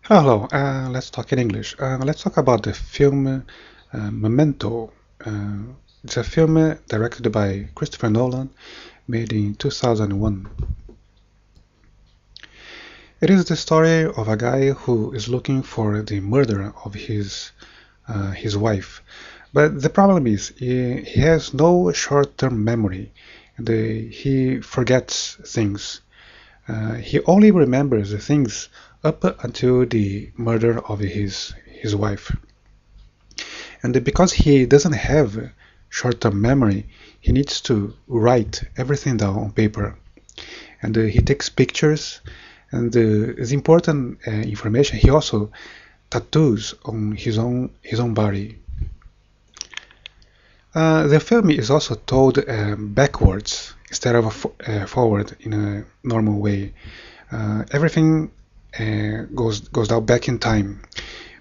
Hello, let's talk in English. Let's talk about the film Memento. It's a film directed by Christopher Nolan, made in 2001. It is the story of a guy who is looking for the murderer of his wife. But the problem is he has no short-term memory, and he forgets things. He only remembers the things up until the murder of his wife. And because he doesn't have short-term memory, he needs to write everything down on paper. And he takes pictures, and the important information he also tattoos on his own body. The film is also told backwards instead of forward in a normal way. Everything goes down back in time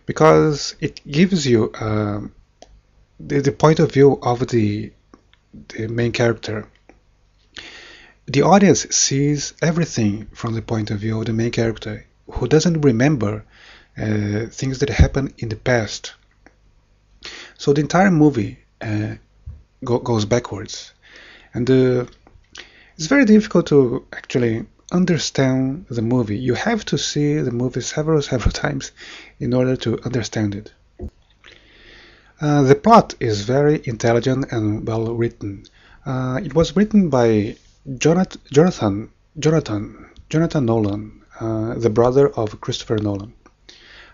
because it gives you the point of view of the main character. The audience sees everything from the point of view of the main character, who doesn't remember things that happened in the past. So the entire movie goes backwards, and it's very difficult to actually understand the movie. You have to see the movie several times in order to understand it. The plot is very intelligent and well written. It was written by Jonathan Nolan, the brother of Christopher Nolan.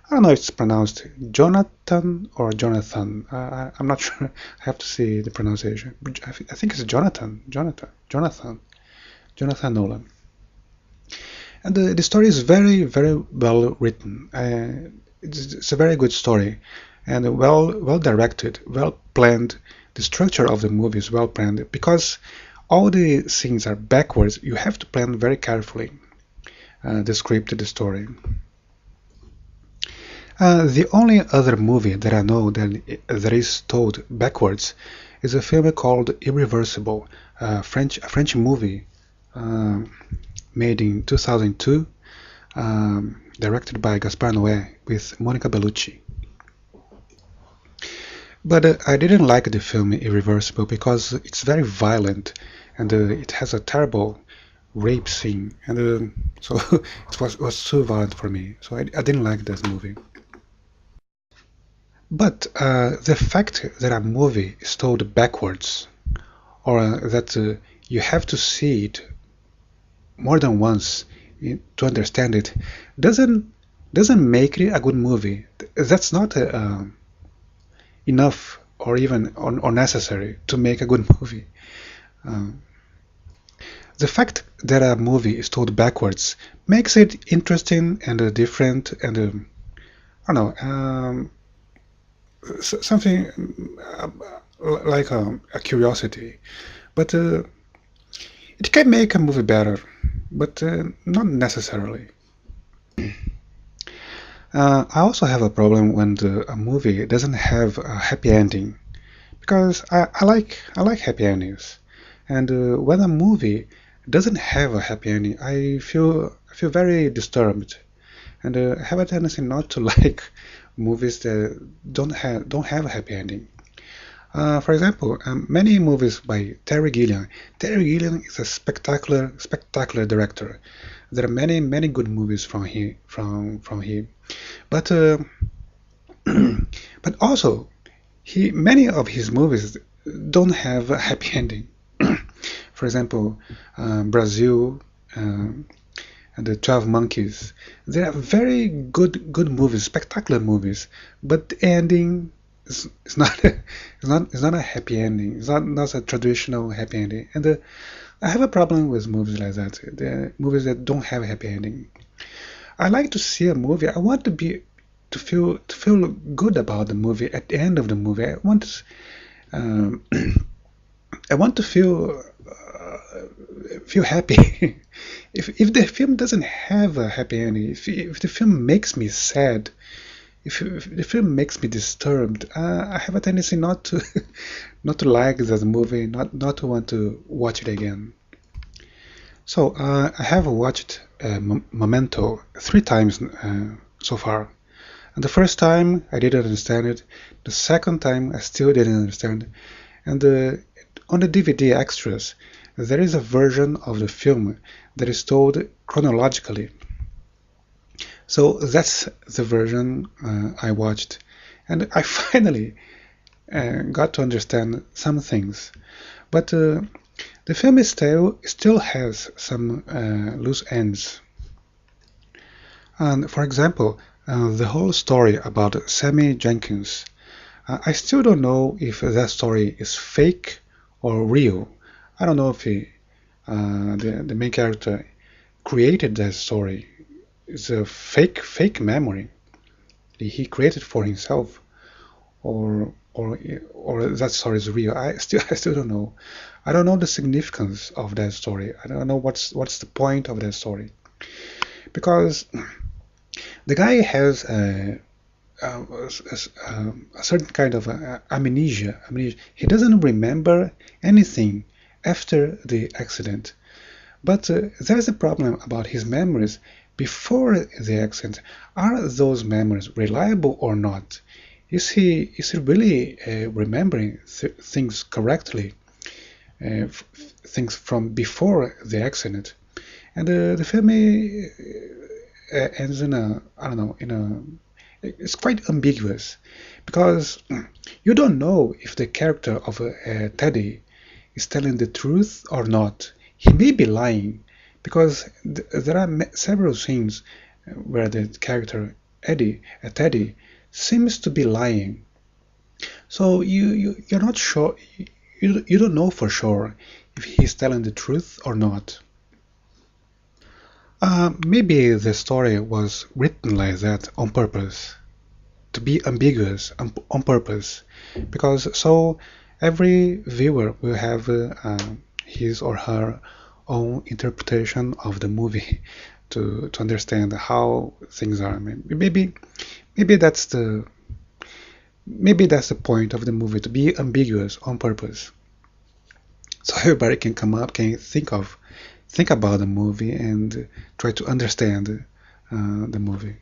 I don't know if it's pronounced Jonathan or Jonathan. I'm not sure. I have to see the pronunciation. I think it's Jonathan Nolan. And the story is very well written. It's a very good story, and well directed, well planned. The structure of the movie is well planned because all the scenes are backwards. You have to plan very carefully the script, the story. The only other movie that I know that is told backwards is a film called Irreversible, a French movie uh, made in 2002, directed by Gaspar Noé with Monica Bellucci. But I didn't like the film Irreversible because it's very violent and it has a terrible rape scene, and so it was too violent for me. So I didn't like that movie. But the fact that a movie is told backwards, or that you have to see it more than once to understand it, doesn't doesn't make it a good movie. That's not enough or even or necessary to make a good movie. Um, the fact that a movie is told backwards makes it interesting and different and I don't know, something like a curiosity. But it can make a movie better, but not necessarily. I also have a problem when a movie doesn't have a happy ending because I like happy endings, and when a movie doesn't have a happy ending, I feel very disturbed, and I have a tendency not to like movies that don't have a happy ending. For example, many movies by Terry Gilliam. Terry Gilliam is a spectacular director. There are many good movies from him, but but also many of his movies don't have a happy ending. For example, Brazil and the 12 Monkeys. They are very good movies, spectacular movies, but the ending is not it's not a happy ending. It's not a traditional happy ending. And I have a problem with movies like that. The movies that don't have a happy ending. I like to see a movie. I want to feel good about the movie at the end of the movie. Um, I want to feel happy. If the film doesn't have a happy ending, if the film makes me sad, if the film makes me disturbed, I have a tendency not to not to like that movie, not to want to watch it again. So I have watched Memento 3 times so far. And the first time I didn't understand it. The second time I still didn't understand. And on the DVD extras, there is a version of the film that is told chronologically. So that's the version I watched, and I finally got to understand some things. But the film still has some loose ends. And for example, the whole story about Sammy Jenkins. I still don't know if that story is fake or real. I don't know if the main character created that story. It's a fake memory he created for himself, or that story is real. I still don't know. I don't know the significance of that story. I don't know what's the point of that story, because the guy has a certain kind of amnesia. He doesn't remember anything after the accident. But there's a problem about his memories before the accident. Are those memories reliable or not? Is he really remembering things correctly, things from before the accident? And the film ends in a, I don't know, in a, it's quite ambiguous, because you don't know if the character of Teddy is telling the truth or not. He may be lying, because there are several scenes where the character Teddy, seems to be lying. So you're not sure. You don't know for sure if he's telling the truth or not. Maybe the story was written like that on purpose, to be ambiguous on purpose, because so every viewer will have his or her own interpretation of the movie to understand how things are. Maybe that's the maybe that's the point of the movie, to be ambiguous on purpose, so everybody can come up, can think about the movie and try to understand the movie.